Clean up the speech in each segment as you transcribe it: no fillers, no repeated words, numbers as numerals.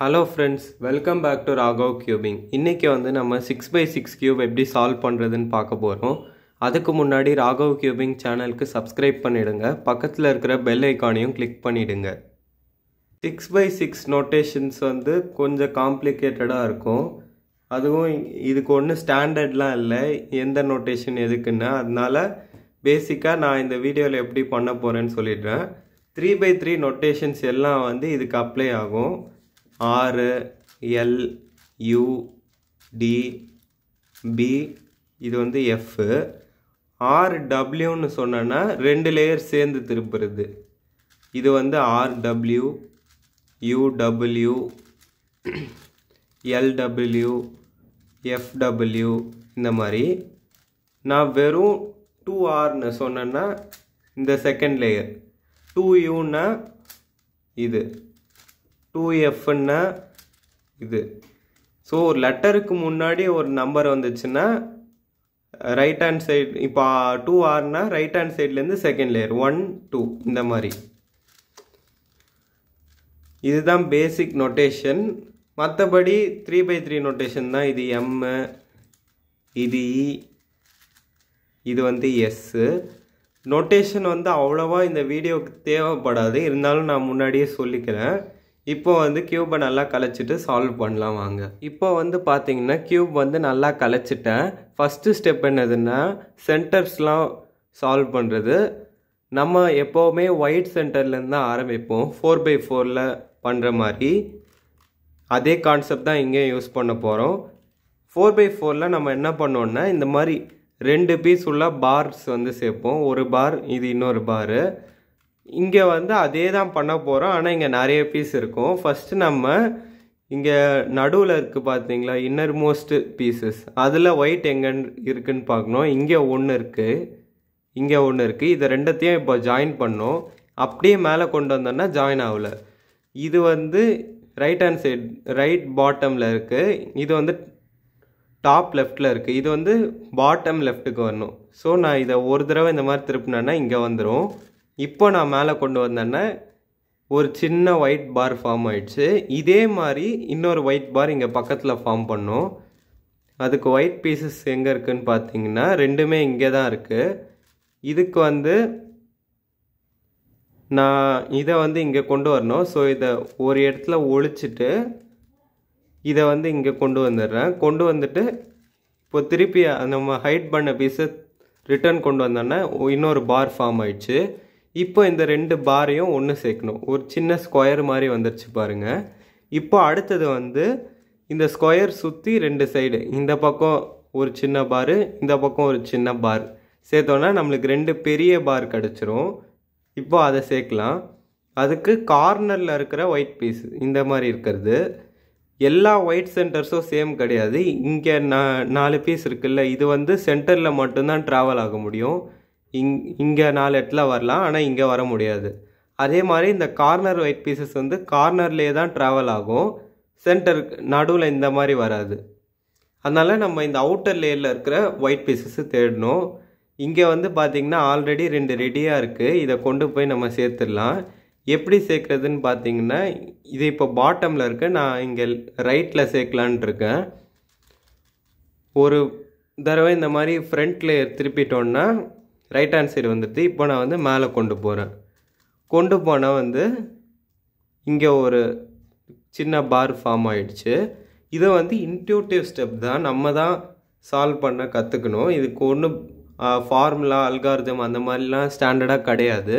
Hello friends, welcome back to Raghav Cubing. இன்னைக்கு வந்து நம்ம 6x6 cube எப்படி சால்வ் பண்றதுன்னு பார்க்க போறோம். அதுக்கு முன்னாடி Raghav Cubing சேனலுக்கு சப்ஸ்கிரைப் பண்ணிடுங்க. பக்கத்துல இருக்கிற பெல் ஐகானையும் கிளிக் பண்ணிடுங்க. 6x6 நோட்டேஷன்ஸ் வந்து கொஞ்சம் காம்ப்ளிகேட்டடா இருக்கும். அதுவும் இதுக்கு ஒன்று ஸ்டாண்டர்ட்லாம் இல்லை, எந்த நோட்டேஷன் எதுக்குன்னு. அதனால பேசிக்கா நான் இந்த வீடியோவில் எப்படி பண்ண போறேன்னு சொல்லிடுறேன். 3x3 நோட்டேஷன்ஸ் எல்லாம் வந்து இதுக்கு அப்ளை ஆகும். R, L, U, D, B, இது வந்து F. R, Wன்னு சொன்னா ரெண்டு லேயர் சேர்ந்து திருப்புறது. இது வந்து RW, UW, LW, FW இந்த மாதிரி. நான் வெறும் 2Rன்னு சொன்னா இந்த செகண்ட் லேயர், 2Uன்னா இது, 2Fன்னா இது. ஸோ ஒரு லெட்டருக்கு முன்னாடி ஒரு நம்பர் வந்துச்சுன்னா ரைட் ஹேண்ட் சைடு, இப்போ 2Rனா ரைட் ஹேண்ட் சைட்லேருந்து செகண்ட் லேயர் 1, 2 இந்த மாதிரி. இதுதான் பேசிக் நோட்டேஷன். மற்றபடி 3x3 நோட்டேஷன் தான். இது M, இது E, இது வந்து S. நோட்டேஷன் வந்து அவ்வளோவா இந்த வீடியோவுக்கு தேவைப்படாது, இருந்தாலும் நான் முன்னாடியே சொல்லிக்கிறேன். இப்போ வந்து கியூபை நல்லா கலைச்சிட்டு சால்வ் பண்ணலாம் வாங்க. இப்போ வந்து பார்த்தீங்கன்னா கியூப் வந்து நல்லா கலைச்சிட்டேன். ஃபஸ்ட்டு ஸ்டெப் என்னதுன்னா சென்டர்ஸ்லாம் சால்வ் பண்ணுறது. நம்ம எப்போவுமே ஒயிட் சென்டர்லேருந்து தான் ஆரம்பிப்போம், 4x4ல் பண்ணுற மாதிரி. அதே கான்செப்ட் தான் இங்கே யூஸ் பண்ண போகிறோம். 4x4ல் நம்ம என்ன பண்ணோன்னா இந்த மாதிரி ரெண்டு பீஸ் உள்ள பார்ஸ் வந்து சேர்ப்போம். ஒரு பார், இது இன்னொரு பாரு. இங்கே வந்து அதே தான் பண்ண போகிறோம், ஆனால் இங்கே நிறைய பீஸ் இருக்கும். ஃபஸ்ட்டு நம்ம இங்கே நடுவில் இருக்குது பார்த்தீங்களா, இன்னர் மோஸ்ட் பீசஸ், அதில் ஒயிட் எங்கே இருக்குன்னு பார்க்கணும். இங்கே ஒன்று இருக்குது, இங்கே ஒன்று இருக்குது. இதை ரெண்டத்தையும் இப்போ ஜாயின் பண்ணோம். அப்படியே மேலே கொண்டு வந்தோன்னா ஜாயின் ஆகலை. இது வந்து ரைட் ஹேண்ட் சைடு ரைட் பாட்டமில் இருக்குது, இது வந்து டாப் லெஃப்டில் இருக்குது. இது வந்து பாட்டம் லெஃப்ட்டுக்கு வரணும். ஸோ நான் இதை ஒரு தடவை இந்த மாதிரி திருப்பினேன்னா இங்கே வந்துடும். இப்போ நான் மேலே கொண்டு வந்தேன்னா ஒரு சின்ன ஒயிட் பார் ஃபார்ம் ஆயிடுச்சு. இதே மாதிரி இன்னொரு ஒயிட் பார் இங்கே பக்கத்தில் ஃபார்ம் பண்ணோம். அதுக்கு ஒயிட் பீசஸ் எங்கே இருக்குதுன்னு பார்த்தீங்கன்னா ரெண்டுமே இங்கே தான் இருக்குது. இதுக்கு வந்து நான் இதை வந்து இங்கே கொண்டு வரணும். ஸோ இதை ஒரு இடத்துல ஒழிச்சிட்டு இதை வந்து இங்கே கொண்டு வந்துடுறேன். கொண்டு வந்துட்டு இப்போ திருப்பி நம்ம ஹைட் பண்ண பீஸை ரிட்டர்ன் கொண்டு வந்தோன்னா இன்னொரு பார் ஃபார்ம் ஆயிடுச்சு. இப்போ இந்த ரெண்டு பாரையும் ஒன்று சேர்க்கணும். ஒரு சின்ன ஸ்கொயர் மாதிரி வந்துருச்சு பாருங்கள். இப்போ அடுத்தது வந்து இந்த ஸ்கொயர் சுற்றி ரெண்டு சைடு, இந்த பக்கம் ஒரு சின்ன பாரு, இந்த பக்கம் ஒரு சின்ன பார் சேர்த்தோன்னா நம்மளுக்கு ரெண்டு பெரிய பார் கிடச்சிரும். இப்போ அதை சேர்க்கலாம். அதுக்கு கார்னரில் இருக்கிற ஒயிட் பீஸ் இந்த மாதிரி இருக்கிறது. எல்லா ஒயிட் சென்டர்ஸும் சேம் கிடையாது. இங்கே 4 பீஸ் இருக்குல்ல, இது வந்து சென்டரில் மட்டும்தான் ட்ராவல் ஆக முடியும். இங்கே 4 இடத்துல வரலாம், ஆனால் இங்கே வர முடியாது. அதே மாதிரி இந்த கார்னர் ஒயிட் பீசஸ் வந்து கார்னர்லேயே தான் ட்ராவல் ஆகும், சென்டர் நடுவில் இந்த மாதிரி வராது. அதனால் நம்ம இந்த அவுட்டர் லேயரில் இருக்கிற ஒயிட் பீசஸ் தேடணும். இங்கே வந்து பார்த்திங்கன்னா ஆல்ரெடி 2 ரெடியாக இருக்குது. இதை கொண்டு போய் நம்ம சேர்த்துடலாம். எப்படி சேர்க்குறதுன்னு பார்த்தீங்கன்னா இது இப்போ பாட்டமில் இருக்குது, நான் இங்கே ரைட்டில் சேர்க்கலான் இருக்கேன். ஒரு தடவை இந்த மாதிரி ஃப்ரண்ட் லேயர் திருப்பிட்டோன்னா ரைட் ஹேண்ட் சைடு வந்துடுது. இப்போ நான் வந்து மேலே கொண்டு போகிறேன். கொண்டு போனால் வந்து இங்கே ஒரு சின்ன பார் ஃபார்ம் ஆகிடுச்சு. இது வந்து இன்ட்யூட்டிவ் ஸ்டெப் தான், நம்ம தான் சால்வ் பண்ண கற்றுக்கணும். இதுக்கு ஒன்றும் ஃபார்முலா அல்காரிதம் அந்த மாதிரிலாம் ஸ்டாண்டர்டாக கிடையாது.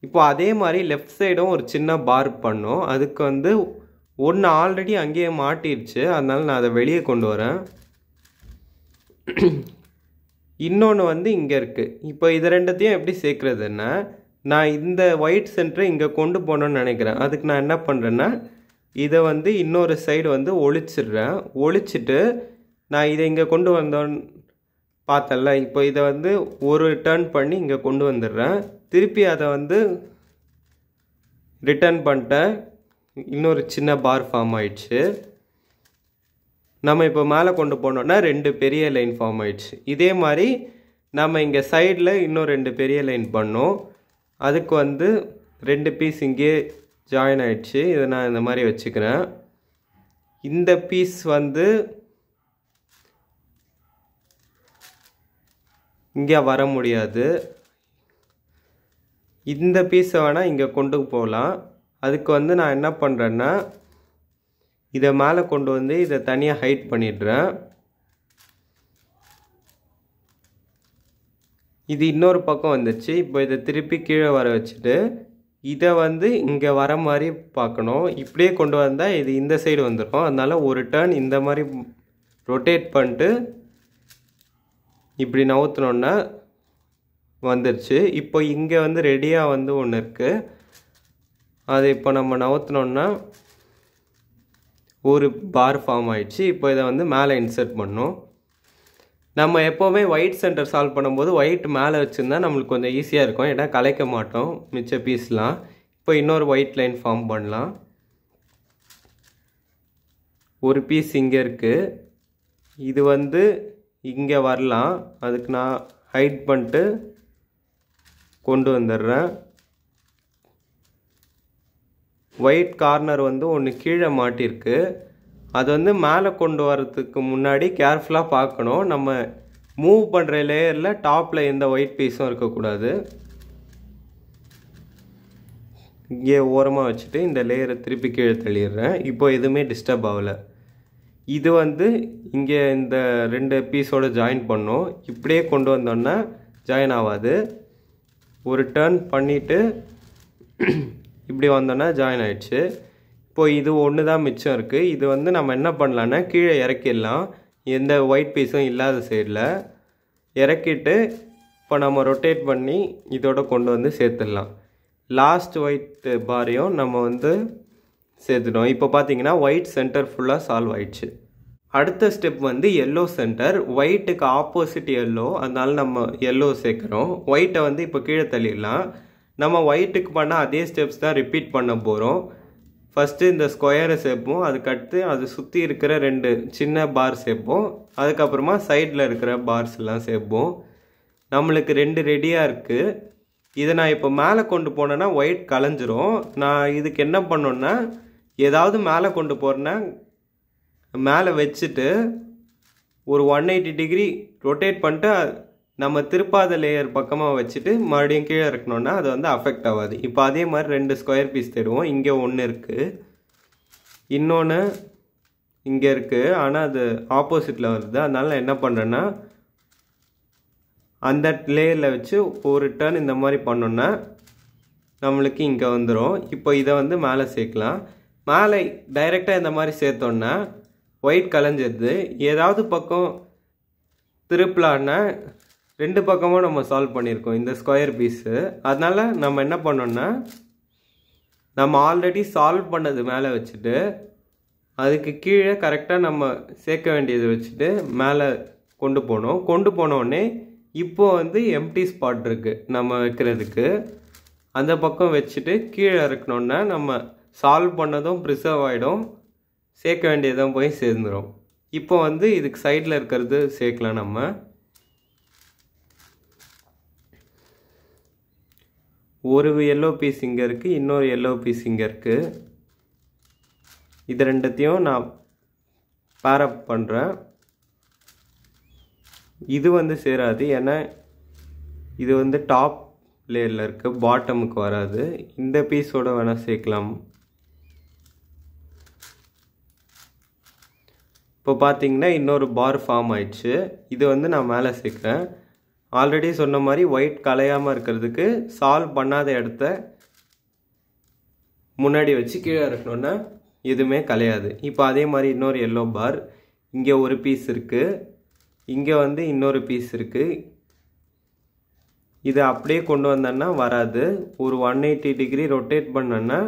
இப்போ அதே மாதிரி லெஃப்ட் சைடும் ஒரு சின்ன பார் பண்ணோம். அதுக்கு வந்து ஒன்று ஆல்ரெடி அங்கேயே மாட்டிடுச்சு, அதனால நான் அதை வெளியே கொண்டு வரேன். இன்னொன்று வந்து இங்கே இருக்குது. இப்போ இது ரெண்டத்தையும் எப்படி சேர்க்குறதுன்னா, நான் இந்த ஒயிட் சென்டரை இங்கே கொண்டு போகணுன்னு நினைக்கிறேன். அதுக்கு நான் என்ன பண்ணுறேன்னா இதை வந்து இன்னொரு சைடு வந்து ஒழிச்சிடுறேன். ஒழிச்சிட்டு நான் இதை இங்கே கொண்டு வந்தோன்னு பார்த்தல, இப்போ இதை வந்து ஒரு டர்ன் பண்ணி இங்கே கொண்டு வந்துடுறேன். திருப்பி அதை வந்து ரிட்டர்ன் பண்ணிட்டேன். இன்னொரு சின்ன பார் ஃபார்ம் ஆயிடுச்சு. நம்ம இப்போ மேலே கொண்டு போனோன்னா 2 பெரிய லைன் ஃபார்ம் ஆயிடுச்சு. இதே மாதிரி நம்ம இங்கே சைடில் இன்னும் 2 பெரிய லைன் பண்ணோம். அதுக்கு வந்து 2 பீஸ் இங்கே ஜாயின் ஆயிடுச்சு. இதை நான் இந்த மாதிரி வச்சுக்கிறேன். இந்த பீஸ் வந்து இங்கே வர முடியாது. இந்த பீஸை வேணால் இங்கே கொண்டு போகலாம். அதுக்கு வந்து நான் என்ன பண்ணுறேன்னா இதை மேலே கொண்டு வந்து இதை தனியாக ஹைட் பண்ணிடுறேன். இது இன்னொரு பக்கம் வந்துச்சு. இப்போ இதை திருப்பி கீழே வர வச்சுட்டு இதை வந்து இங்கே வர மாதிரி பார்க்கணும். இப்படியே கொண்டு வந்தால் இது இந்த சைடு வந்துடும். அதனால் ஒரு டர்ன் இந்த மாதிரி ரொட்டேட் பண்ணிட்டு இப்படி நவுத்தினோன்னா வந்துடுச்சு. இப்போ இங்கே வந்து ரெடியாக வந்து ஒன்று இருக்குது. அதை இப்போ நம்ம நவுத்தினோன்னா ஒரு பார் ஃபார்ம் ஆயிடுச்சு. இப்போ இதை வந்து மேலே இன்சர்ட் பண்ணணும். நம்ம எப்போவுமே ஒயிட் சென்டர் சால்வ் பண்ணும்போது ஒயிட் மேலே வச்சுருந்தா நம்மளுக்கு கொஞ்சம் ஈஸியாக இருக்கும். ஏன்னா கலைக்க மாட்டோம் மிச்ச பீஸ்லாம். இப்போ இன்னொரு ஒயிட் லைன் ஃபார்ம் பண்ணலாம். ஒரு பீஸ் இங்கே இருக்குது. இது வந்து இங்கே வரலாம். அதுக்கு நான் ஹைட் பண்ணிட்டு கொண்டு வந்துடுறேன். ஒயிட் கார்னர் வந்து ஒன்று கீழே மாட்டிருக்கு. அது வந்து மேலே கொண்டு வரதுக்கு முன்னாடி கேர்ஃபுல்லாக பார்க்கணும். நம்ம மூவ் பண்ணுற லேயரில் டாப்பில் எந்த ஒயிட் பீஸும் இருக்கக்கூடாது. இங்கே ஓரமாக வச்சுட்டு இந்த லேயரை திருப்பி கீழே தள்ளிடுறேன். இப்போ எதுவுமே டிஸ்டர்ப் ஆகலை. இது வந்து இங்கே இந்த 2 பீஸோடு ஜாயின் பண்ணோம். இப்படியே கொண்டு வந்தோன்னா ஜாயின் ஆகாது. ஒரு டர்ன் பண்ணிவிட்டு இப்படி வந்தோன்னா ஜாயின் ஆகிடுச்சு. இப்போது இது ஒன்று தான் மிச்சம் இருக்குது. இது வந்து நம்ம என்ன பண்ணலான்னா கீழே இறக்கிடலாம். எந்த ஒயிட் பீஸும் இல்லாத சைடில் இறக்கிட்டு இப்போ நம்ம ரொட்டேட் பண்ணி இதோட கொண்டு வந்து சேர்த்துடலாம். லாஸ்ட் ஒயிட் பாரையும் நம்ம வந்து சேர்த்துட்டோம். இப்போ பார்த்தீங்கன்னா ஒயிட் சென்டர் ஃபுல்லாக சால்வ் ஆயிடுச்சு. அடுத்த ஸ்டெப் வந்து எல்லோ சென்டர். ஒயிட்டுக்கு ஆப்போசிட் எல்லோ, அதனால நம்ம எல்லோ சேர்க்குறோம். ஒயிட்டை வந்து இப்போ கீழே தள்ளிடலாம். நம்ம ஒயிட்டுக்கு பண்ணால் அதே ஸ்டெப்ஸ் தான் ரிப்பீட் பண்ண போகிறோம். ஃபஸ்ட்டு இந்த ஸ்கொயரை சேர்ப்போம். அதுக்கடுத்து அது சுற்றி இருக்கிற 2 சின்ன பார் சேர்ப்போம். அதுக்கப்புறமா சைடில் இருக்கிற பார்ஸ் எல்லாம் சேர்ப்போம். நம்மளுக்கு 2 ரெடியாக இருக்குது. இதை நான் இப்போ மேலே கொண்டு போனேன்னா ஒயிட் கலைஞ்சிரும். நான் இதுக்கு என்ன பண்ணோன்னா ஏதாவது மேலே கொண்டு போகிறேன்னா மேலே வச்சுட்டு ஒரு 180 டிகிரி ரொட்டேட் பண்ணிட்டு நம்ம திருப்பாத லேயர் பக்கமாக வச்சுட்டு மறுபடியும் கீழே இருக்கணும்னா அது வந்து அஃபெக்ட் ஆகாது. இப்போ அதே மாதிரி 2 ஸ்கொயர் பீஸ் தேடுவோம். இங்கே ஒன்று இருக்குது, இன்னொன்று இங்கே இருக்குது. ஆனால் அது ஆப்போசிட்டில் வருது. அதனால நான் என்ன பண்ணுறேன்னா அந்த லேயரில் வச்சு ஒரு டர்ன் இந்த மாதிரி பண்ணோன்னா நம்மளுக்கு இங்கே வந்துடும். இப்போ இதை வந்து மேலே சேர்க்கலாம். மேலே டைரெக்டாக இந்த மாதிரி சேர்த்தோன்னா ஒயிட் கலைஞ்சிருது. ஏதாவது பக்கம் திருப்பலான்னா 2 பக்கமும் நம்ம சால்வ் பண்ணியிருக்கோம் இந்த ஸ்கொயர் பீஸு. அதனால் நம்ம என்ன பண்ணோன்னா நம்ம ஆல்ரெடி சால்வ் பண்ணது மேலே வச்சுட்டு அதுக்கு கீழே கரெக்டாக நம்ம சேர்க்க வேண்டியதை வச்சுட்டு மேலே கொண்டு போனோம். கொண்டு போனோடனே இப்போது வந்து எம்டி ஸ்பாட் இருக்குது நம்ம வைக்கிறதுக்கு. அந்த பக்கம் வச்சுட்டு கீழே இறக்கணுன்னா நம்ம சால்வ் பண்ணதும் ப்ரிசர்வ் ஆகிடும், சேர்க்க வேண்டியதும் போய் சேர்ந்துடும். இப்போ வந்து இதுக்கு சைடில் இருக்கிறது சேர்க்கலாம். நம்ம ஒரு எல்லோ பீஸ் இங்கே இருக்குது, இன்னொரு எல்லோ பீஸ் இங்கே இருக்குது. இது ரெண்டுத்தையும் நான் பேரப் பண்ணுறேன். இது வந்து சேராது, ஏன்னா இது வந்து டாப் லேயரில் இருக்குது, பாட்டமுக்கு வராது. இந்த பீஸோட வேணால் சேர்க்கலாம். இப்போ பார்த்தீங்கன்னா இன்னொரு பார் ஃபார்ம் ஆயிடுச்சு. இது வந்து நான் மேலே சேர்க்குறேன். ஆல்ரெடி சொன்ன மாதிரி ஒயிட் கலையாமல் இருக்கிறதுக்கு சால்வ் பண்ணாத இடத்த முன்னாடி வச்சு கீழே இருக்கணும்னா எதுவுமே கலையாது. இப்போ அதே மாதிரி இன்னொரு எல்லோ பார், இங்கே ஒரு பீஸ் இருக்குது, இங்கே வந்து இன்னொரு பீஸ் இருக்குது. இதை அப்படியே கொண்டு வந்தோன்னா வராது. ஒரு 180 டிகிரி ரொட்டேட் பண்ணோன்னா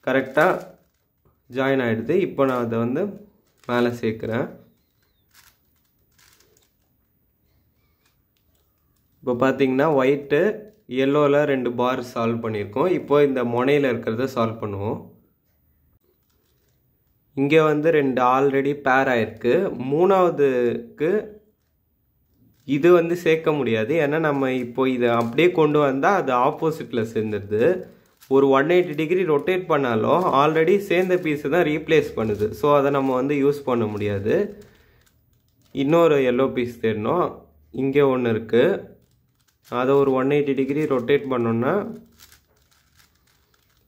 கரெக்டாக ஜாயின் ஆகிடுது. இப்போ நான் அதை வந்து மேலே சேர்க்குறேன். இப்போ பார்த்தீங்கன்னா ஒயிட்டு எல்லோவில் 2 பார் சால்வ் பண்ணியிருக்கோம். இப்போ இந்த முனையில் இருக்கிறத சால்வ் பண்ணுவோம். இங்கே வந்து 2 ஆல்ரெடி பேர் ஆயிருக்கு. மூணாவதுக்கு இது வந்து சேர்க்க முடியாது, ஏன்னா நம்ம இப்போ இதை அப்படியே கொண்டு வந்தால் அது ஆப்போசிட்டில் சேர்ந்துடுது. ஒரு 180 டிகிரி ரொட்டேட் பண்ணாலும் ஆல்ரெடி சேர்ந்த பீஸை தான் ரீப்ளேஸ் பண்ணுது. ஸோ அதை நம்ம வந்து யூஸ் பண்ண முடியாது. இன்னொரு எல்லோ பீஸ் தேடணும். இங்கே ஒன்று இருக்குது, அதை ஒரு 180 டிகிரி ரொட்டேட் பண்ணோன்னா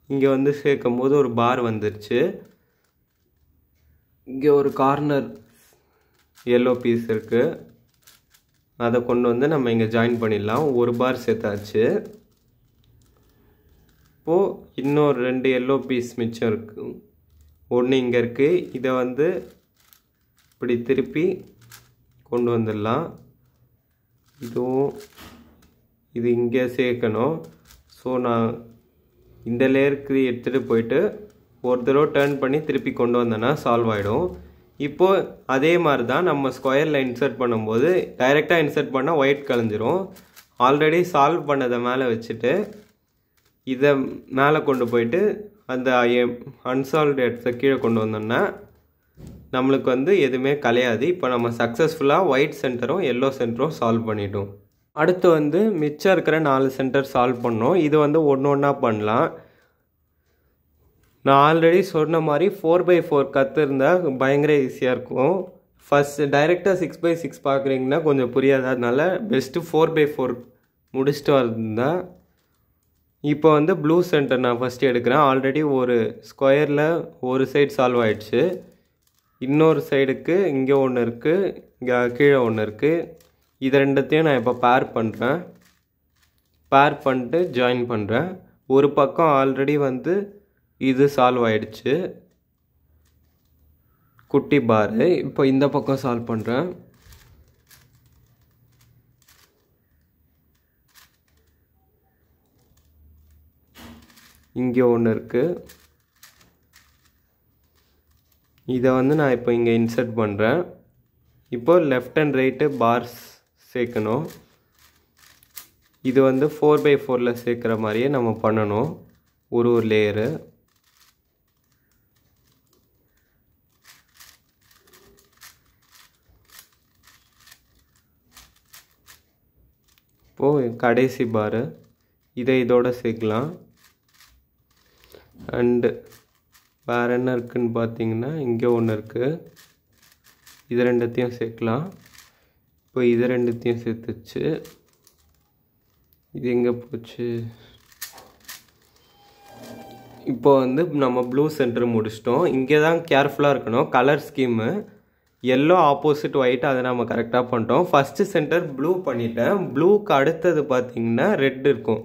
இங்கே வந்து சேர்க்கும் போது ஒரு பார் வந்துருச்சு. இங்கே ஒரு கார்னர் எல்லோ பீஸ் இருக்குது, அதை கொண்டு வந்து நம்ம இங்கே ஜாயின் பண்ணிடலாம். ஒரு பார் சேர்த்தாச்சு. இப்போது இன்னொரு 2 எல்லோ பீஸ் மிச்சம் இருக்குது. ஒன்று இங்கே இருக்குது, இதை வந்து இப்படி திருப்பி கொண்டு வந்துடலாம். இது இங்கே சேர்க்கணும். ஸோ நான் இந்த லேயருக்கு எடுத்துகிட்டு போயிட்டு ஒரு தடவை டர்ன் பண்ணி திருப்பி கொண்டு வந்தேன்னா சால்வ் ஆகிடும். இப்போது அதே மாதிரி தான் நம்ம ஸ்கொயரில் இன்சர்ட் பண்ணும்போது டைரெக்டாக இன்சர்ட் பண்ணால் ஒயிட் கலைஞ்சிரும். ஆல்ரெடி சால்வ் பண்ணதை மேலே வச்சுட்டு இதை மேலே கொண்டு போயிட்டு அந்த அன்சால்வ்டு இடத்த கீழே கொண்டு வந்தோம்னா நம்மளுக்கு வந்து எதுவுமே கலையாது. இப்போ நம்ம சக்ஸஸ்ஃபுல்லாக ஒயிட் சென்டரும் எல்லோ சென்டரும் சால்வ் பண்ணிட்டோம். அடுத்து வந்து மிச்சம் இருக்கிற 4 சென்டர் சால்வ் பண்ணோம். இது வந்து ஒன்று ஒன்றா பண்ணலாம். நான் ஆல்ரெடி சொன்ன மாதிரி 4x4 கற்றுருந்தால் பயங்கர ஈஸியாக இருக்கும். ஃபஸ்ட்டு டைரெக்டாக 6x6 பார்க்குறீங்கன்னா கொஞ்சம் புரியாததுனால பெஸ்ட்டு 4x4 முடிச்சுட்டு வந்தா. இப்போ வந்து ப்ளூ சென்டர் நான் ஃபஸ்ட்டு எடுக்கிறேன். ஆல்ரெடி ஒரு ஸ்கொயரில் ஒரு சைடு சால்வ் ஆகிடுச்சு. இன்னொரு சைடுக்கு இங்கே ஒன்று இருக்குது, இங்கே கீழே ஒன்று இருக்குது. இது ரெண்டுத்தையும் நான் இப்போ பேர் பண்ணுறேன். பேர் பண்ணிட்டு ஜாயின் பண்ணுறேன். ஒரு பக்கம் ஆல்ரெடி வந்து இது சால்வ் ஆகிடுச்சு, குட்டி பாரு. இப்போ இந்த பக்கம் சால்வ் பண்ணுறேன். இங்கே ஒன்று இருக்குது, இதை வந்து நான் இப்போ இங்கே இன்சர்ட் பண்ணுறேன். இப்போ லெஃப்ட் அண்ட் ரைட்டு பார்ஸ் சேர்க்கணும். இது வந்து 4x4 சேர்க்குற மாதிரியே நம்ம பண்ணணும் ஒரு லேயரு. இப்போது கடைசி பாரு இதை இதோட சேர்க்கலாம். அண்டு வேறு என்ன இருக்குதுன்னு பார்த்தீங்கன்னா இங்கே ஒன்று இருக்குது, இது ரெண்டுத்தையும் சேர்க்கலாம். இப்போ இது ரெண்டுத்தையும் சேர்த்துச்சு. இது எங்கே போச்சு? இப்போ வந்து நம்ம ப்ளூ சென்டர் முடிச்சிட்டோம். இங்கே தான் கேர்ஃபுல்லாக இருக்கணும். Colour scheme yellow opposite white, அதை நம்ம கரெக்டாக பண்ணிட்டோம். ஃபஸ்ட்டு சென்டர் ப்ளூ பண்ணிட்டேன். ப்ளூக்கு அடுத்தது பார்த்திங்கன்னா ரெட் இருக்கும்.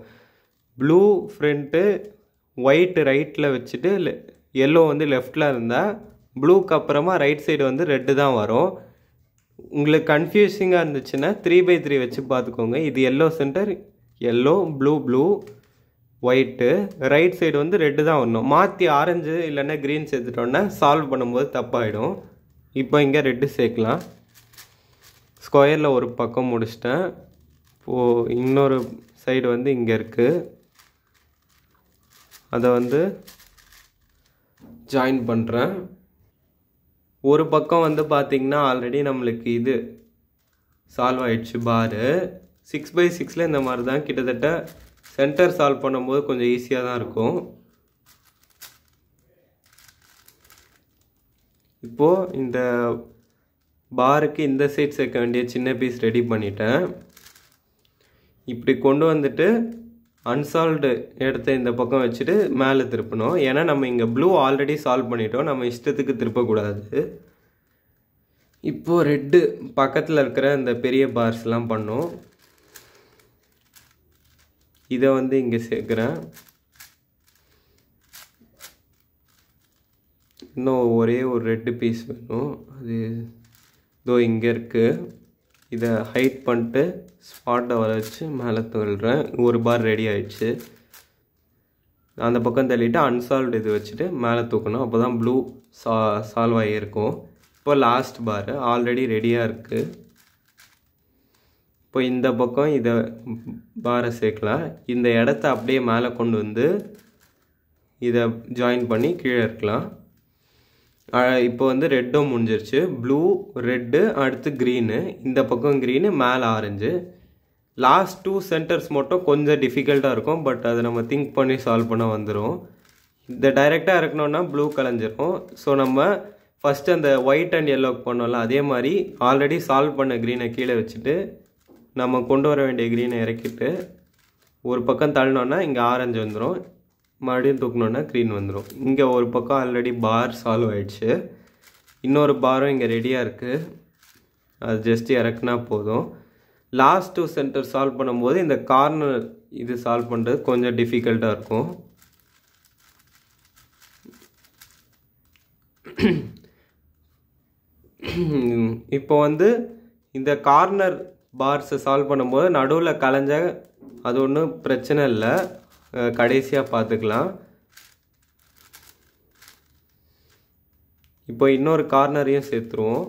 ப்ளூ ஃப்ரண்ட்டு ஒயிட்டு ரைட்டில் வச்சுட்டு எல்லோ வந்து லெஃப்டில் இருந்தால் ப்ளூக்கு அப்புறமா ரைட் சைடு வந்து ரெட்டு தான் வரும். உங்களுக்கு கன்ஃபியூசிங்காக இருந்துச்சுன்னா 3x3 வச்சு பார்த்துக்கோங்க. இது yellow centre, yellow blue blue white, right side வந்து ரெட்டு தான் வரணும். மாற்றி ஆரஞ்சு இல்லைன்னா க்ரீன் சேர்த்துட்டோன்னா சால்வ் பண்ணும்போது தப்பாயிடும். இப்போ இங்கே ரெட்டு சேர்க்கலாம். ஸ்கொயரில் ஒரு பக்கம் முடிச்சிட்டேன். இப்போது இன்னொரு சைடு வந்து இங்கே இருக்குது, அதை வந்து ஜாயின் பண்ணுறேன். ஒரு பக்கம் வந்து பார்த்திங்கன்னா ஆல்ரெடி நம்மளுக்கு இது சால்வ் ஆகிடுச்சு பாரு. 6x6 இந்த மாதிரி தான் கிட்டத்தட்ட சென்டர் சால்வ் பண்ணும்போது கொஞ்சம் ஈஸியாக தான் இருக்கும். இப்போது இந்த பாருக்கு இந்த சைட் சேர்க்க வேண்டிய சின்ன பீஸ் ரெடி பண்ணிட்டேன். இப்படி கொண்டு வந்துட்டு அன்சால்வ்டு எடுத்த இந்த பக்கம் வச்சுட்டு மேலே திருப்பணும். ஏன்னா நம்ம இங்கே ப்ளூ ஆல்ரெடி சால்வ் பண்ணிட்டோம், நம்ம இஷ்டத்துக்கு திருப்பக்கூடாது. இப்போது ரெட்டு பக்கத்தில் இருக்கிற இந்த பெரிய பார்ஸ்லாம் பண்ணோம். இதை வந்து இங்கே சேர்க்குறேன். இன்னும் ஒரே ஒரு ரெட்டு பீஸ் வேணும், அது இதோ இங்கே இருக்குது. இதை ஹைட் பண்ணிட்டு ஸ்பாட்டை வர வச்சு மேலே தள்ளுறேன். ஒரு பார் ரெடி ஆகிடுச்சு. அந்த பக்கம் தள்ளிவிட்டு அன்சால்வ்டு இது வச்சுட்டு மேலே தூக்கணும். அப்போ தான் ப்ளூ சால்வ் ஆகியிருக்கும். இப்போ லாஸ்ட் பார் ஆல்ரெடி ரெடியாக இருக்குது. இப்போ இந்த பக்கம் இதை பாரை சேர்க்கலாம். இந்த இடத்த அப்படியே மேலே கொண்டு வந்து இதை ஜாயின் பண்ணி கீழே இருக்கலாம். இப்போ வந்து ரெட்டும் முடிஞ்சிருச்சு. ப்ளூ ரெட்டு அடுத்து க்ரீனு, இந்த பக்கம் க்ரீனு மேலே ஆரஞ்சு. லாஸ்ட் 2 சென்டர்ஸ் மட்டும் கொஞ்சம் டிஃபிகல்ட்டாக இருக்கும், பட் அதை நம்ம திங்க் பண்ணி சால்வ் பண்ண வந்துடும். இந்த டைரெக்டாக இருக்கணும்னா ப்ளூ கலைஞ்சிரும். ஸோ நம்ம ஃபஸ்ட்டு அந்த ஒயிட் அண்ட் எல்லோக்கு பண்ணோம்ல, அதே மாதிரி ஆல்ரெடி சால்வ் பண்ண க்ரீனை கீழே வச்சுட்டு நம்ம கொண்டு வர வேண்டிய க்ரீனை இறக்கிட்டு ஒரு பக்கம் தள்ளினோன்னா இங்கே ஆரஞ்சு வந்துடும், மறுபடியும் தூக்கணுன்னா க்ரீன் வந்துடும். இங்கே ஒரு பக்கம் ஆல்ரெடி பார் சால்வ் ஆகிடுச்சு, இன்னொரு பாரும் இங்கே ரெடியாக இருக்குது, அது ஜஸ்ட் இறக்குனா போதும். லாஸ்ட் 2 சென்டர் சால்வ் பண்ணும்போது இந்த கார்னர் இது சால்வ் பண்ணுறது கொஞ்சம் டிஃபிகல்ட்டாக இருக்கும். இப்போ வந்து இந்த கார்னர் பார்ஸை சால்வ் பண்ணும்போது நடுவில் கலைஞ்ச அது ஒன்றும் பிரச்சனை இல்லை, கடைசியாக பார்த்துக்கலாம். இப்போ இன்னொரு கார்னரையும் சேர்த்துருவோம்.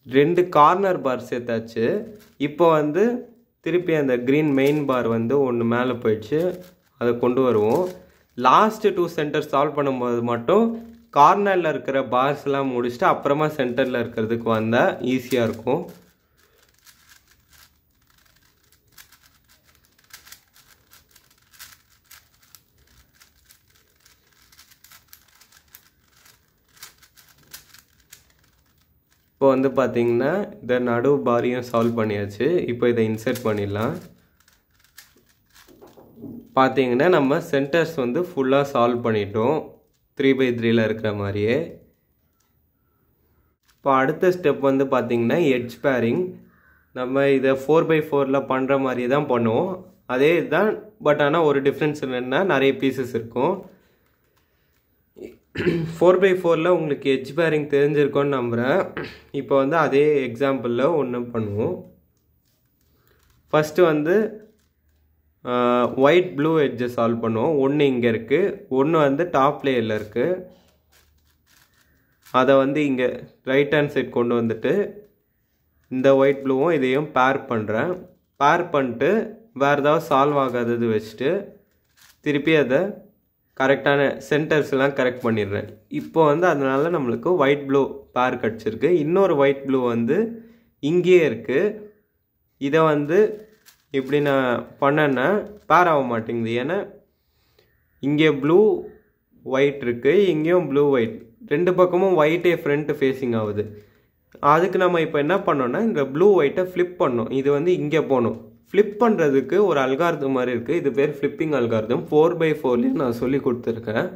ரெண்டு கார்னர் பார் சேர்த்தாச்சு. இப்போ வந்து திருப்பி அந்த க்ரீன் மெயின் பார் வந்து ஒன்று மேலே போயிடுச்சு, அதை கொண்டு வருவோம். லாஸ்ட்டு 2 சென்டர் சால்வ் பண்ணும்போது மட்டும் கார்னரில் இருக்கிற பார்ஸ்லாம் முடிச்சுட்டு அப்புறமா சென்டரில் இருக்கிறதுக்கு வந்தால் ஈஸியாக இருக்கும். இப்போ வந்து பார்த்திங்கன்னா இந்த நடு பாரியும் சால்வ் பண்ணியாச்சு. இப்போ இதை இன்சர்ட் பண்ணிடலாம். பார்த்தீங்கன்னா நம்ம சென்டர்ஸ் வந்து ஃபுல்லாக சால்வ் பண்ணிட்டோம் 3/3 இருக்கிற மாதிரியே. இப்போ அடுத்த ஸ்டெப் வந்து பார்த்திங்கன்னா எட்ஜ் பேரிங். நம்ம இதை 4/4 பண்ணுற மாதிரியே தான் பண்ணுவோம், அதே தான். பட் ஆனால் ஒரு டிஃப்ரென்ஸ் என்னென்னா நிறைய பீசஸ் இருக்கும். 4/4 உங்களுக்கு எட்ஜ் பேரிங் தெரிஞ்சிருக்கோன்னு நம்புகிறேன். இப்போ வந்து அதே எக்ஸாம்பிளில் ஒன்று பண்ணுவோம். ஃபஸ்ட்டு வந்து ஒயிட் ப்ளூ எட்ஜை சால்வ் பண்ணுவோம். ஒன்று இங்கே இருக்குது, ஒன்று வந்து டாப் லேயரில் இருக்குது. அதை வந்து இங்கே ரைட் ஹேண்ட் சைட் கொண்டு வந்துட்டு இந்த ஒயிட் ப்ளூவும் இதையும் பேர் பண்ணுறேன். பேர் பண்ணிட்டு வேறு ஏதாவது சால்வ் ஆகாதது வச்சுட்டு திருப்பி அதை கரெக்டான சென்டர்ஸ்லாம் கரெக்ட் பண்ணிடுறேன். இப்போ வந்து அதனால நம்மளுக்கு ஒயிட் ப்ளூ பேர் கிடச்சிருக்கு. இன்னொரு ஒயிட் ப்ளூ வந்து இங்கேயே இருக்குது. இதை வந்து இப்படி நான் பண்ணேன்னா பேர் ஆக மாட்டேங்குது, ஏன்னா இங்கே ப்ளூ ஒயிட் இருக்குது, இங்கேயும் ப்ளூ ஒயிட், ரெண்டு பக்கமும் ஒயிட்டே ஃப்ரண்ட் ஃபேஸிங் ஆகுது. அதுக்கு நம்ம இப்போ என்ன பண்ணோன்னா இந்த ப்ளூ ஒயிட்டை ஃப்ளிப் பண்ணோம். இது வந்து இங்கே போகணும். ஃப்ளிப் பண்ணுறதுக்கு ஒரு அல்காரிதம் மாதிரி இருக்குது, இது பேர் ஃப்ளிப்பிங் அல்காரிதம். 4/4 நான் சொல்லி கொடுத்துருக்கேன்.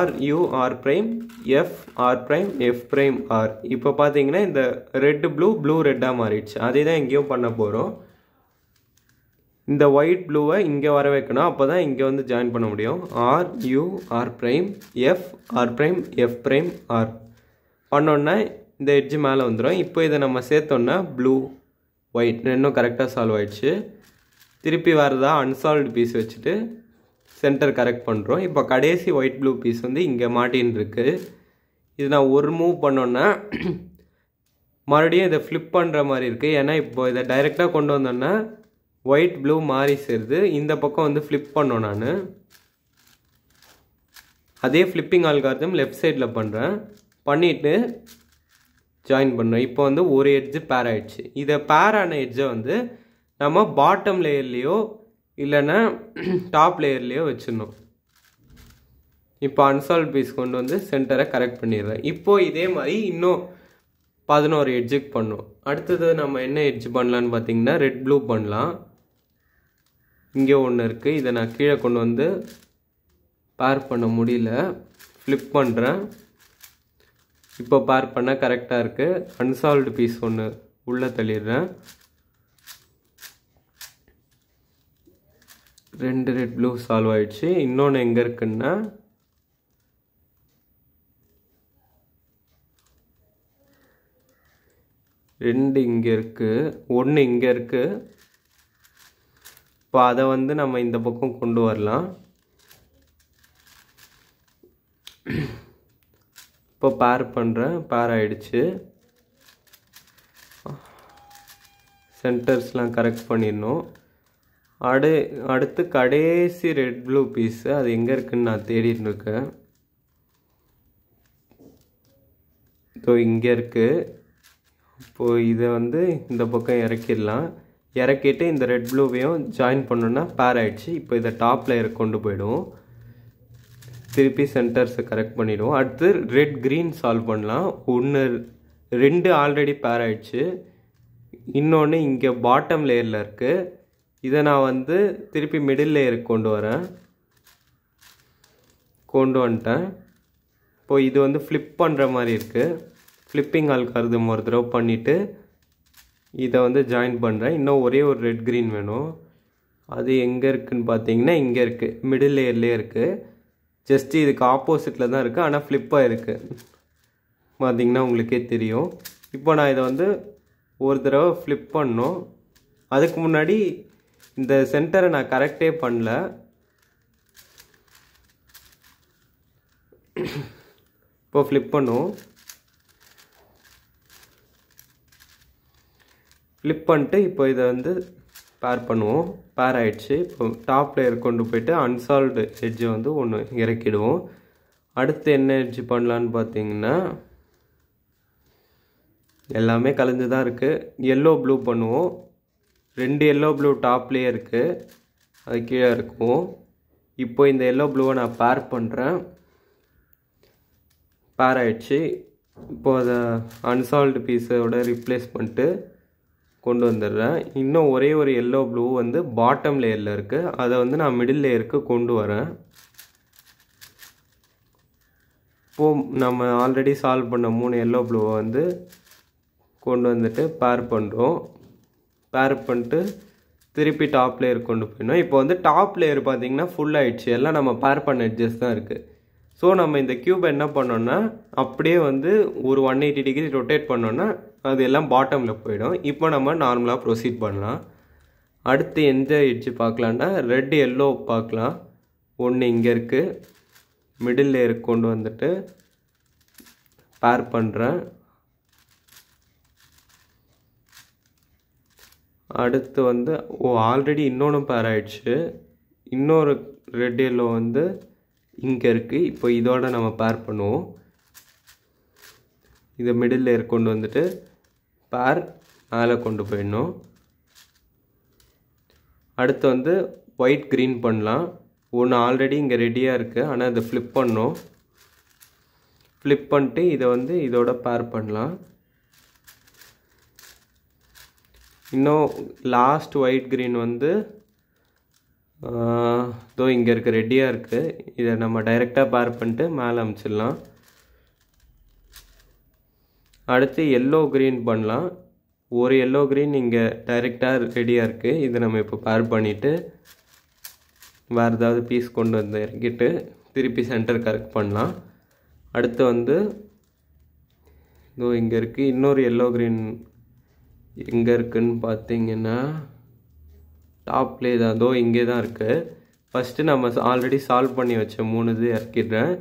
RUR', FR', F', R. இப்போ பார்த்தீங்கன்னா இந்த ரெட் ப்ளூ ரெட்டாக மாறிடுச்சு. அதே தான் இங்கேயும் பண்ண போகிறோம். இந்த ஒயிட் ப்ளூவை இங்கே வர வைக்கணும், அப்போ தான் இங்கே வந்து ஜாயின் பண்ண முடியும். RUR', FR', F', R பண்ணோன்னா இந்த எட்ஜு மேலே வந்துடும். இப்போ இதை நம்ம சேர்த்தோன்னா ப்ளூ ஒயிட் ரெண்டும் கரெக்டாக சால்வ் ஆகிடுச்சு. திருப்பி வரதா அன்சால்வ்டு பீஸ் வச்சுட்டு சென்டர் கரெக்ட் பண்ணுறோம். இப்போ கடைசி ஒயிட் ப்ளூ பீஸ் வந்து இங்கே மாட்டின்னு இருக்கு. இது நான் ஒரு மூவ் பண்ணோன்னா மறுபடியும் இதை ஃப்ளிப் பண்ணுற மாதிரி இருக்குது, ஏன்னா இப்போ இதை டைரெக்டாக கொண்டு வந்தோன்னா ஒயிட் ப்ளூ மாறி சேருது. இந்த பக்கம் வந்து ஃப்ளிப் பண்ணோம். நான் அதே ஃப்ளிப்பிங் அல்காரிதம் லெஃப்ட் சைடில் பண்ணுறேன், பண்ணிவிட்டு ஜாயின் பண்ணோம். இப்போ வந்து ஒரு எட்ஜு பேர் ஆகிடுச்சு. இதை பேர் ஆன எட்ஜை வந்து நம்ம பாட்டம் லேயர்லேயோ இல்லைன்னா டாப் லேயர்லேயோ வச்சிடணும். இப்போ அன்சால்வ் பீஸ் கொண்டு வந்து சென்டரை கரெக்ட் பண்ணிடுறேன். இப்போது இதே மாதிரி இன்னும் 11 எட்ஜுக்கு பண்ணோம். அடுத்தது நம்ம என்ன எட்ஜ் பண்ணலான்னு பார்த்தீங்கன்னா ரெட் ப்ளூ பண்ணலாம். இங்கே ஒன்று இருக்குது, இதை நான் கீழே கொண்டு வந்து பேர் பண்ண முடியல, ஃப்ளிப் பண்ணுறேன். இப்போ பேர் பண்ண கரெக்டாக இருக்குது. அன்சால்வ்டு பீஸ் ஒன்று உள்ளே தள்ளிடுறேன். 2 ரெட் ப்ளூ சால்வ் ஆகிடுச்சு. இன்னொன்று எங்கே இருக்குன்னா ரெண்டு இங்கே இருக்குது, ஒன்று இங்கே இருக்குது. இப்போ அதை வந்து நம்ம இந்த பக்கம் கொண்டு வரலாம். இப்போ பேர் பண்ணுறேன், பேர் ஆகிடுச்சு. சென்டர்ஸ்லாம் கரெக்ட் பண்ணிடணும். அடுத்து கடைசி ரெட் ப்ளூ பீஸு அது எங்கே இருக்குன்னு நான் தேடிட்டு இருக்கேன். ஸோ இங்கே இருக்குது. இப்போது இதை வந்து இந்த பக்கம் இறக்கிடலாம். இறக்கிட்டு இந்த ரெட் ப்ளூவையும் ஜாயின் பண்ணோன்னா பேர் ஆகிடுச்சு. இப்போ இதை டாப் லேயர் கொண்டு போய்டும். திருப்பி சென்டர்ஸை கரெக்ட் பண்ணிவிடுவோம். அடுத்து ரெட் க்ரீன் சால்வ் பண்ணலாம். 2 ஆல்ரெடி பேர் ஆகிடுச்சு. இன்னொன்று இங்கே பாட்டம் லேயரில் இருக்குது. இதை நான் வந்து திருப்பி மிடில் லேயருக்கு கொண்டு வந்துட்டேன். இப்போது இது வந்து ஃப்ளிப் பண்ணுற மாதிரி இருக்குது. ஃப்ளிப்பிங் அல்காரிதம் ஒரு தடவை பண்ணிவிட்டு இதை வந்து ஜாயின் பண்ணுறேன். இன்னும் ஒரே ஒரு ரெட் க்ரீன் வேணும். அது எங்கே இருக்குதுன்னு பார்த்தீங்கன்னா இங்கே இருக்குது, மிடில் லேயர்லேயே இருக்குது. ஜஸ்ட்டு இதுக்கு ஆப்போசிட்டில் தான் இருக்குது, ஆனால் ஃப்ளிப்பாக இருக்குது. பார்த்தீங்கன்னா உங்களுக்கே தெரியும். இப்போ நான் இதை வந்து ஒரு தடவை ஃப்ளிப் பண்ணோம். அதுக்கு முன்னாடி இந்த சென்டரை நான் கரெக்டே பண்ணல. இப்போ ஃப்ளிப் பண்ணுவோம். ஃப்ளிப் பண்ணிட்டு இப்போ இதை வந்து பேர் பண்ணுவோம். பேர் ஆகிடுச்சு. இப்போ டாப் லேயர் கொண்டு போய்ட்டு அன்சால்வ்டு எட்ஜை வந்து ஒன்று இறக்கிடுவோம். அடுத்து என்ன எட்ஜ் பண்ணலான்னு பார்த்தீங்கன்னா எல்லாமே கலந்து தான் இருக்குது. எல்லோ ப்ளூ பண்ணுவோம். 2 எல்லோ ப்ளூ டாப்லேயே இருக்குது, அது கீழே இருக்கும். இப்போ இந்த எல்லோ ப்ளூவை நான் பேர் பண்ணுறேன். பேர் ஆகிடுச்சு. இப்போது அதை அன்சால்வ்டு பீஸோட ரீப்ளேஸ் பண்ணிட்டு கொண்டு வந்துடுறேன். இன்னும் ஒரே ஒரு எல்லோ ப்ளூ வந்து பாட்டம் லேயரில் இருக்குது. அதை வந்து நான் மிடில் லேயருக்கு கொண்டு வரேன். இப்போது நம்ம ஆல்ரெடி சால்வ் பண்ண 3 எல்லோ ப்ளூவை வந்து கொண்டு வந்துட்டு பேர் பண்ணுறோம். பேர் பண்ணிட்டு திருப்பி டாப் லேயர் கொண்டு போயிடணும். இப்போ வந்து டாப் லேயர் பார்த்திங்கன்னா ஃபுல் ஆகிடுச்சு. எல்லாம் நம்ம பேர் பண்ண எட்ஜஸ் தான் இருக்குது. ஸோ நம்ம இந்த க்யூப் என்ன பண்ணோன்னா அப்படியே வந்து ஒரு 180 டிகிரி ரொட்டேட் பண்ணோன்னா அது எல்லாம் பாட்டமில் போயிடும். இப்போ நம்ம நார்மலாக ப்ரொசீட் பண்ணலாம். அடுத்து எந்த எட்ஜு பார்க்கலான்னா ரெட் எல்லோ பார்க்கலாம். ஒன்று இங்கே இருக்குது, மிடில் லேயருக்கு கொண்டு வந்துட்டு பேர் பண்ணுறேன். அடுத்து வந்து ஆல்ரெடி இன்னொன்று பேர் ஆகிடுச்சு. இன்னொரு ரெட் எல்லோ வந்து இங்கே இருக்குது. இப்போ இதோட நம்ம பேர் பண்ணுவோம். இதை மிடில் லேயர் கொண்டு வந்துட்டு பேர் மேலே கொண்டு போயிடணும். அடுத்து வந்து ஒயிட் க்ரீன் பண்ணலாம். ஒன்று ஆல்ரெடி இங்கே ரெடியாக இருக்குது, ஆனால் இதை ஃப்ளிப் பண்ணோம். ஃப்ளிப் பண்ணிட்டு இதை வந்து இதோட பேர் பண்ணலாம். இன்னும் லாஸ்ட் ஒயிட் க்ரீன் வந்து இதோ இங்கே இருக்குது, ரெடியாக இருக்குது. இதை நம்ம டைரெக்டாக பேர் பண்ணிட்டு மேலே அமுச்சிடலாம். அடுத்து எல்லோ க்ரீன் பண்ணலாம். ஒரு எல்லோ க்ரீன் இங்கே டைரெக்டாக ரெடியாக இருக்குது. இதை நம்ம இப்போ பேர் பண்ணிவிட்டு வேறு ஏதாவது பீஸ் கொண்டு வந்து இறக்கிட்டு திருப்பி சென்டர் கரெக்ட் பண்ணலாம். அடுத்து வந்து இதோ இங்கே இருக்குது. இன்னொரு எல்லோ க்ரீன் எங்கே இருக்குதுன்னு பார்த்தீங்கன்னா டாப்லே தான், அதோ இங்கே தான் இருக்குது. ஃபஸ்ட்டு நம்ம ஆல்ரெடி சால்வ் பண்ணி வச்ச 3 இது இறக்கிடுறேன்.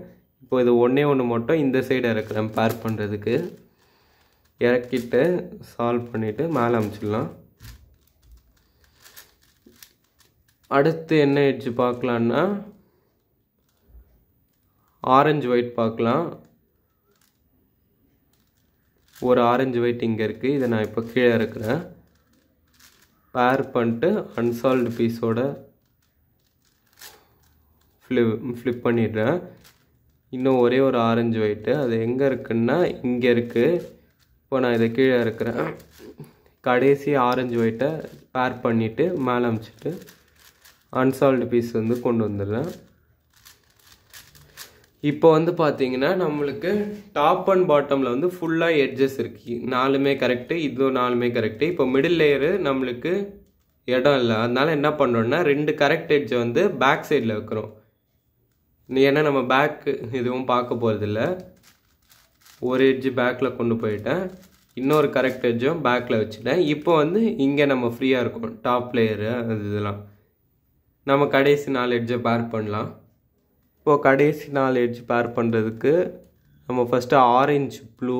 இப்போ இது ஒன்று மட்டும் இந்த சைடு இறக்குறேன் பேர் பண்ணுறதுக்கு. இறக்கிட்டு சால்வ் பண்ணிவிட்டு மேலே அமுச்சிடலாம். அடுத்து என்ன எட்ஜ் பார்க்கலான்னா ஆரஞ்சு ஒயிட் பார்க்கலாம். ஒரு ஆரஞ்சு ஒயிட் இங்கே இருக்குது. இதை நான் இப்போ கீழே இருக்கிறேன். பேர் பண்ணிட்டு அன்சால்வ்டு பீஸோட ஃப்ளிப் பண்ணிடுறேன். இன்னும் ஒரே ஒரு ஆரஞ்சு ஒயிட்டு, அது எங்கே இருக்குன்னா இங்கே இருக்குது. இப்போ நான் இதை கீழே இருக்கிறேன். கடைசி ஆரஞ்சு ஒயிட்டை பேர் பண்ணிவிட்டு மேலே அமுச்சிட்டு அன்சால்வ்டு பீஸ் வந்து கொண்டு வந்துடுறேன். இப்போ வந்து பார்த்தீங்கன்னா நம்மளுக்கு டாப் அண்ட் பாட்டமில் வந்து ஃபுல்லாக எட்ஜஸ் இருக்குது. 4மே கரெக்டு, இதுவும் 4மே கரெக்டு. இப்போ மிடில் லேயரு நம்மளுக்கு இடம் இல்லை. அதனால என்ன பண்ணுறோன்னா 2 கரெக்ட் எட்ஜை வந்து பேக் சைடில் வைக்கிறோம். ஏன்னா நம்ம பேக் எதுவும் பார்க்க போகிறதில்ல. ஒரு எட்ஜு பேக்கில் கொண்டு போயிட்டேன், இன்னொரு கரெக்ட் எட்ஜும் பேக்கில் வச்சுட்டேன். இப்போ வந்து இங்கே நம்ம ஃப்ரீயாக இருக்கும். டாப் லேயரு அது இதெல்லாம் நம்ம கடைசி 4 எட்ஜை பேர் பண்ணலாம். இப்போது கடைசி 4 எட்ஜ் பேர் பண்ணுறதுக்கு நம்ம ஃபஸ்ட்டு ஆரஞ்சு ப்ளூ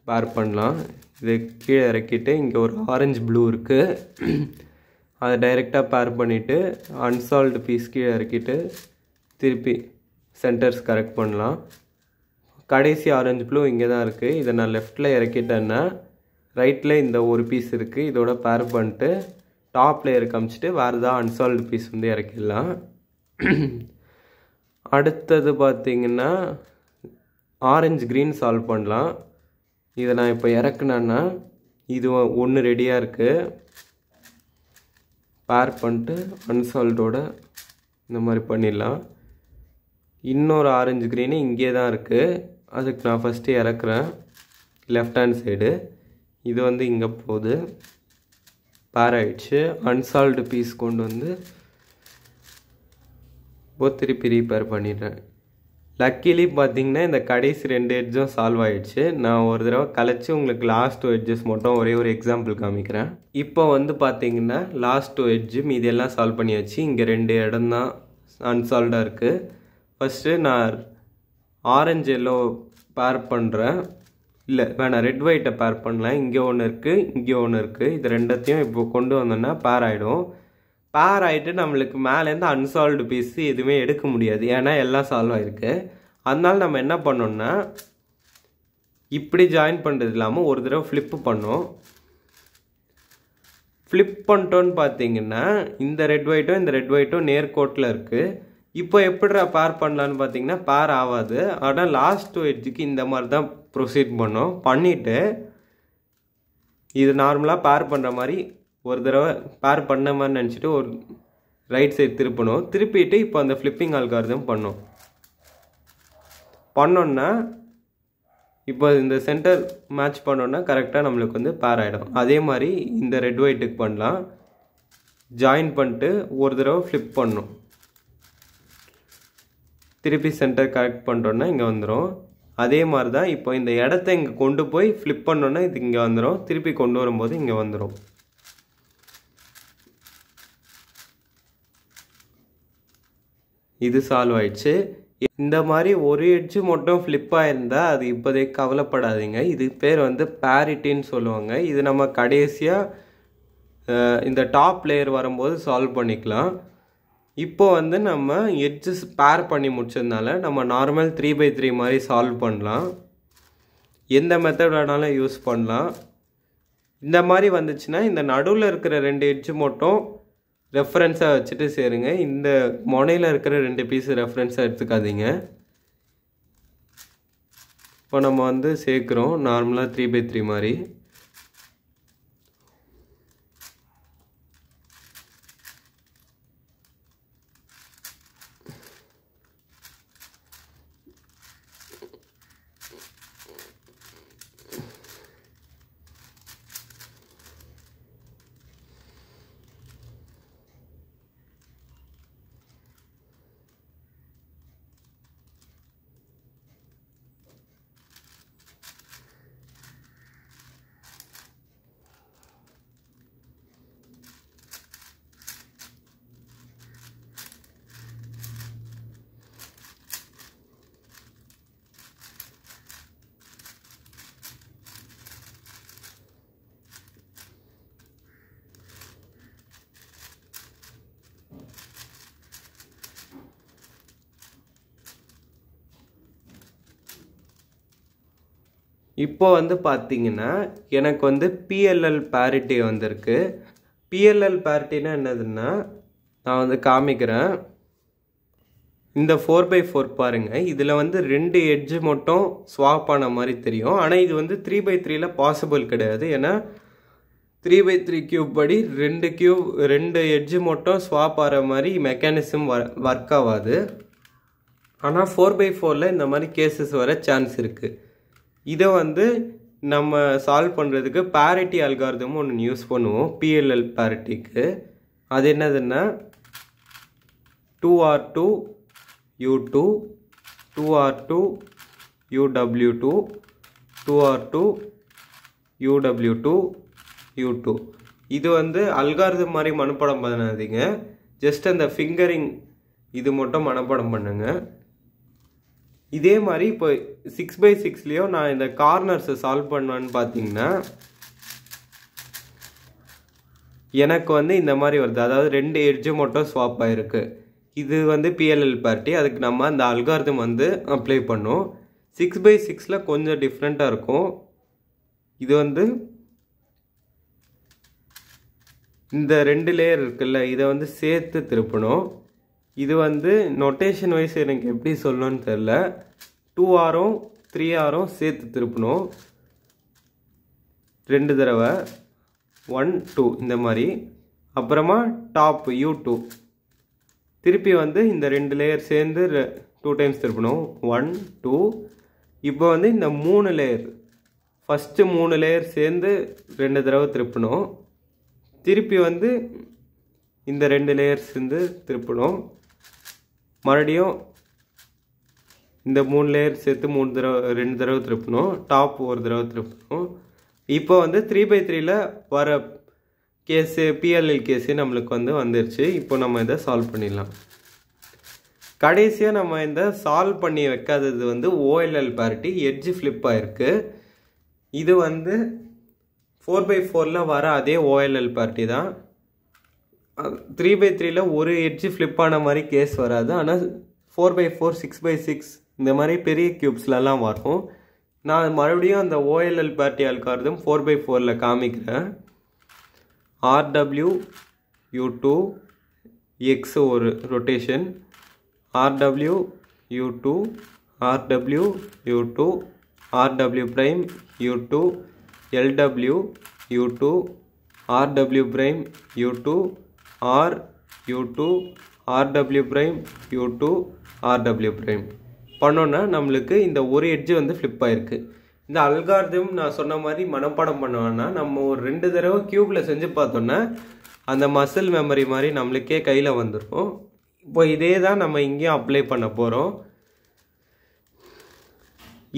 பேர் பண்ணலாம். இதை கீழே இறக்கிட்டு இங்கே ஒரு ஆரஞ்சு ப்ளூ இருக்குது, அதை டைரெக்டாக பேர் பண்ணிவிட்டு அன்சால்வ்டு பீஸ் கீழே இறக்கிட்டு திருப்பி சென்டர்ஸ் கரெக்ட் பண்ணலாம். கடைசி ஆரஞ்சு ப்ளூ இங்கே தான் இருக்குது. இதை நான் லெஃப்டில் இறக்கிட்டேன்னா ரைட்டில் இந்த ஒரு பீஸ் இருக்குது. இதோட பேர் பண்ணிட்டு டாப் லேயர் காமிச்சிட்டு வேறு தான் அன்சால்வ்டு பீஸ் வந்து இறக்கிடலாம். அடுத்தது பார்த்திங்கன்னா ஆரஞ்சு க்ரீன் சால்வ் பண்ணலாம். இதை நான் இப்போ இறக்குனேன்னா இது ஒன்று ரெடியாக இருக்குது. பேர் பண்ணிட்டு அன்சால்வ்டோட இந்த மாதிரி பண்ணிடலாம். இன்னொரு ஆரஞ்சு க்ரீனு இங்கே தான் இருக்குது. அதுக்கு நான் ஃபஸ்ட்டு இறக்குறேன் லெஃப்ட் ஹேண்ட் சைடு. இது வந்து இங்கே போகுது, பேர் ஆகிடுச்சு. அன்சால்வ்டு பீஸ் கொண்டு வந்து திருப்பி ரீபேர் பண்ணிடுறேன். லக்கிலி பார்த்திங்கன்னா இந்த கடைசி 2 எட்ஜும் சால்வ் ஆகிடுச்சு. நான் ஒரு தடவை கழிச்சு உங்களுக்கு லாஸ்ட் 2 எட்ஜஸ் மட்டும் ஒரே ஒரு எக்ஸாம்பிள் காமிக்கிறேன். இப்போ வந்து பார்த்திங்கன்னா லாஸ்ட் 2 எட்ஜு மீதியெல்லாம் சால்வ் பண்ணியாச்சு. இங்கே 2 இடம் தான் அன்சால்வ்டாக இருக்குது. ஃபஸ்ட்டு நான் ஆரஞ்சு எல்லோ பேர் பண்ணுறேன். இல்லை வேணாம், ரெட் ஒயிட்டை பேர் பண்ணலாம். இங்கே ஒன்று இருக்குது, இங்கே ஒன்று இருக்குது. இது ரெண்டத்தையும் இப்போ கொண்டு வந்தோன்னா பேர் ஆகிடும். பேர் ஆகிட்டு நம்மளுக்கு மேலேருந்து அன்சால்வ்டு பீஸு எதுவுமே எடுக்க முடியாது, ஏன்னா எல்லாம் சால்வ் ஆகிருக்கு. அதனால நம்ம என்ன பண்ணோம்னா இப்படி ஜாயின் பண்ணுறது இல்லாமல் ஒரு தடவை ஃப்ளிப்பு பண்ணோம். ஃப்ளிப் பண்ணிட்டோன்னு பார்த்தீங்கன்னா இந்த ரெட் ஒயிட்டும் இந்த ரெட் ஒயிட்டும் நேர்கோட்டில் இருக்குது. இப்போ எப்படி பேர் பண்ணலான்னு பார்த்தீங்கன்னா பேர் ஆகாது. ஆனால் லாஸ்ட் 2 எட்ஜுக்கு இந்த மாதிரி தான் ப்ரொசீட் பண்ணோம். பண்ணிவிட்டு இது நார்மலாக பேர் பண்ணுற மாதிரி ஒரு தடவை பேர் பண்ண மாதிரி நினச்சிட்டு ஒரு ரைட் சைடு திருப்பணும். திருப்பிட்டு இப்போ அந்த ஃப்ளிப்பிங் அல்காரிதம் பண்ணோன்னா இப்போ இந்த சென்டர் மேட்ச் பண்ணோன்னா கரெக்டாக நம்மளுக்கு வந்து பேர் ஆகிடும். அதே மாதிரி இந்த ரெட் ஒயிட்டுக்கு பண்ணலாம். ஜாயின் பண்ணிட்டு ஒரு தடவை ஃப்ளிப் பண்ணணும். திருப்பி சென்டர் கரெக்ட் பண்ணுறோன்னா இங்கே வந்துடும். அதே மாதிரி தான் இப்போ இந்த இடத்த இங்கே கொண்டு போய் ஃப்ளிப் பண்ணோன்னா இது இங்கே வந்துடும். திருப்பி கொண்டு வரும்போது இங்கே வந்துடும். இது சால்வ் ஆயிடுச்சு. இந்த மாதிரி ஒரு எட்ஜு மட்டும் ஃப்ளிப் ஆயிருந்தால் அது இப்போதைக்கு கவலைப்படாதீங்க. இது பேர் வந்து பேரிட்டின்னு சொல்லுவாங்க. இது நம்ம கடைசியாக இந்த டாப் லேயர் வரும்போது சால்வ் பண்ணிக்கலாம். இப்போ வந்து நம்ம எட்ஜஸ் பேர் பண்ணி முடிச்சதுனால நம்ம நார்மல் 3x3 மாதிரி சால்வ் பண்ணலாம். எந்த மெத்தட் வேணாலும் யூஸ் பண்ணலாம். இந்த மாதிரி வந்துச்சுன்னா இந்த நடுவில் இருக்கிற 2 எட்ஜு மட்டும் ரெஃபரன்ஸாக வச்சுட்டு சேருங்க. இந்த முனையில் இருக்கிற 2 பீஸு ரெஃபரன்ஸாக எடுத்துக்காதீங்க. இப்போ நம்ம வந்து சேர்க்குறோம் நார்மலாக 3x3 மாதிரி. இப்போ வந்து பார்த்தீங்கன்னா எனக்கு வந்து பிஎல்எல் பேரிட்டி வந்திருக்கு. பிஎல்எல் பேரிட்டினா என்னதுன்னா நான் வந்து காமிக்கிறேன். இந்த 4x4 பாருங்கள், இதில் வந்து 2 எட்ஜு மட்டும் ஸ்வாப் ஆன மாதிரி தெரியும். ஆனால் இது வந்து 3x3ல பாசிபிள் கிடையாது. ஏன்னா 3x3 கியூப் படி 2 எட்ஜு மட்டும் ஸ்வாப் ஆகிற மாதிரி மெக்கானிசம் ஒர்க் ஆகாது. ஆனால் 4x4ல் இந்த மாதிரி கேசஸ் வர சான்ஸ் இருக்குது. இதை வந்து நம்ம சால்வ் பண்ணுறதுக்கு பேரிட்டி அல்காரிதம் ஒன்று யூஸ் பண்ணுவோம் பிஎல்எல் பேரிட்டிக்கு. அது என்னதுன்னா 2R2 U2 2R2 UW2 2R2 UW2 U2. இது வந்து அல்காரிதம் மாதிரி மனப்பாடம் பண்ணாதீங்க. ஜஸ்ட் அந்த ஃபிங்கரிங் இது மட்டும் மனப்பாடம் பண்ணுங்க. இதே மாதிரி இப்போ 6x6லேயும் நான் இந்த கார்னர்ஸை சால்வ் பண்ணுவேன்னு பார்த்தீங்கன்னா எனக்கு வந்து இந்த மாதிரி வருது, அதாவது 2 எட்ஜு மட்டும் ஸ்வாப் ஆகிருக்கு. இது வந்து பிஎல்எல் பார்ட்டி. அதுக்கு நம்ம அந்த அல்காரிதம் வந்து அப்ளை பண்ணோம். 6x6 கொஞ்சம் டிஃப்ரெண்ட்டாக இருக்கும். இது வந்து இந்த 2 லேயர் இருக்குல்ல, இதை வந்து சேர்த்து திருப்பணும். இது வந்து நொட்டேஷன் வைஸ் எனக்கு எப்படி சொல்லணும்னு தெரில. 2Rம் 3Rம் சேர்த்து திருப்பணும் 2 தடவை, 1 2 இந்த மாதிரி. அப்புறமா டாப் U2 திருப்பி வந்து இந்த 2 லேயர் சேர்ந்து 2 டைம்ஸ் திருப்பணும், 1 2. இப்போ வந்து இந்த 3 லேயர், ஃபஸ்ட்டு 3 லேயர் சேர்ந்து 2 தடவை திருப்பணும். திருப்பி வந்து இந்த 2 லேயர் சேர்ந்து திருப்பணும். மறுபடியும் இந்த 3 லேயர் சேர்த்து 2 தடவை திருப்பணும். டாப் ஒரு தடவை திருப்பணும். இப்போ வந்து 3x3ல வர கேஸு பிஎல்எல் கேஸு நம்மளுக்கு வந்து வந்துருச்சு. இப்போ நம்ம இதை சால்வ் பண்ணிடலாம். கடைசியாக நம்ம இந்த சால்வ் பண்ணி வைக்காதது வந்து ஓஎல்எல் பார்ட்டி எட்ஜ் ஃப்ளிப் ஆகிருக்கு. இது வந்து 4x4ல் வர அதே ஓஎல்எல் பார்ட்டி தான். 3x3ல ஒரு எட்ஜ் ஃப்ளிப் ஆன மாதிரி கேஸ் வராது. ஆனால் 4x4 6x6 இந்த மாதிரி பெரிய க்யூப்ஸ்லலாம் வரும். நான் மறுபடியும் அந்த ஓஎல்எல் பார்ட்டி அல்காரிதம் 4x4ல் காமிக்கிறேன். RW U2 X ஒரு rotation, RW U2 RW U2 RW prime U2 LW U2 RW prime U2 R U2 RW prime U2 RW prime பண்ணோன்னா நம்மளுக்கு இந்த ஒரு எட்ஜு வந்து ஃப்ளிப் ஆகிருக்கு. இந்த அல்காரிதம் நான் சொன்ன மாதிரி மனப்பாடம் பண்ணுவோன்னா நம்ம ஒரு 2 தடவை க்யூப்பில் செஞ்சு பார்த்தோன்னா அந்த மசில் மெமரி மாதிரி நம்மளுக்கே கையில் வந்துடும். இப்போ இதே தான் நம்ம இங்கேயும் அப்ளை பண்ண போகிறோம்.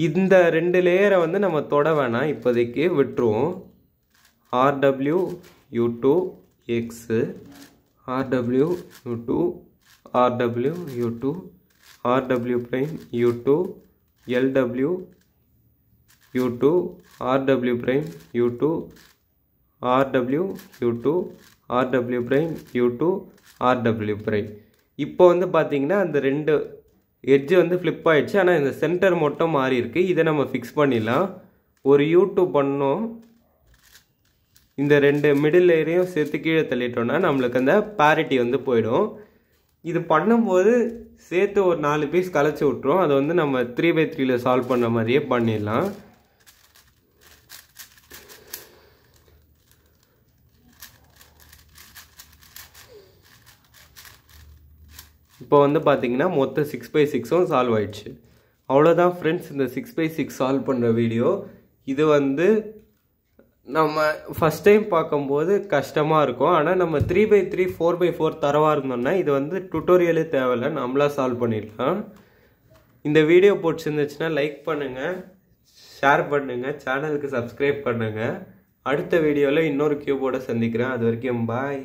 இந்த 2 லேயரை வந்து நம்ம தொட வேணாம், இப்போதைக்கு விட்டுருவோம். RW U2 X RW U2 RW U2 RW prime U2 LW U2 RW prime U2 RW U2 RW prime U2 RW prime. இப்போ வந்து பார்த்தீங்கன்னா அந்த 2 எட்ஜு வந்து ஃப்ளிப் ஆகிடுச்சு. ஆனால் இந்த சென்டர் மட்டும் மாறி இருக்குது. இதை நம்ம ஃபிக்ஸ் பண்ணிடலாம். ஒரு U2 பண்ணோம், இந்த 2 மிடில் லேயரையும் சேர்த்து கீழே தள்ளிட்டோன்னா நம்மளுக்கு அந்த பேரிட்டி வந்து போயிடும். இது பண்ணும்போது சேர்த்து ஒரு 4 பீஸ் கலைச்சி விட்ருவோம். அதை வந்து நம்ம 3x3ல சால்வ் பண்ண மாதிரியே பண்ணிடலாம். இப்போ வந்து பார்த்தீங்கன்னா மொத்தம் 6x6ம் சால்வ் ஆயிடுச்சு. அவ்வளோதான் ஃப்ரெண்ட்ஸ், இந்த 6x6 சால்வ் பண்ணுற வீடியோ. இது வந்து நம்ம ஃபஸ்ட் டைம் பார்க்கும்போது கஷ்டமாக இருக்கும். ஆனால் நம்ம 3x3 4x4 தரவாக இருந்தோம்னா இது வந்து டுட்டோரியலே தேவையில்லை, நம்மளா சால்வ் பண்ணிடலாம். இந்த வீடியோ பிடிச்சிருந்துச்சுன்னா லைக் பண்ணுங்கள், ஷேர் பண்ணுங்கள், சேனலுக்கு சப்ஸ்கிரைப் பண்ணுங்கள். அடுத்த வீடியோவில் இன்னொரு கியூபோட சந்திக்கிறேன். அது வரைக்கும் பாய்.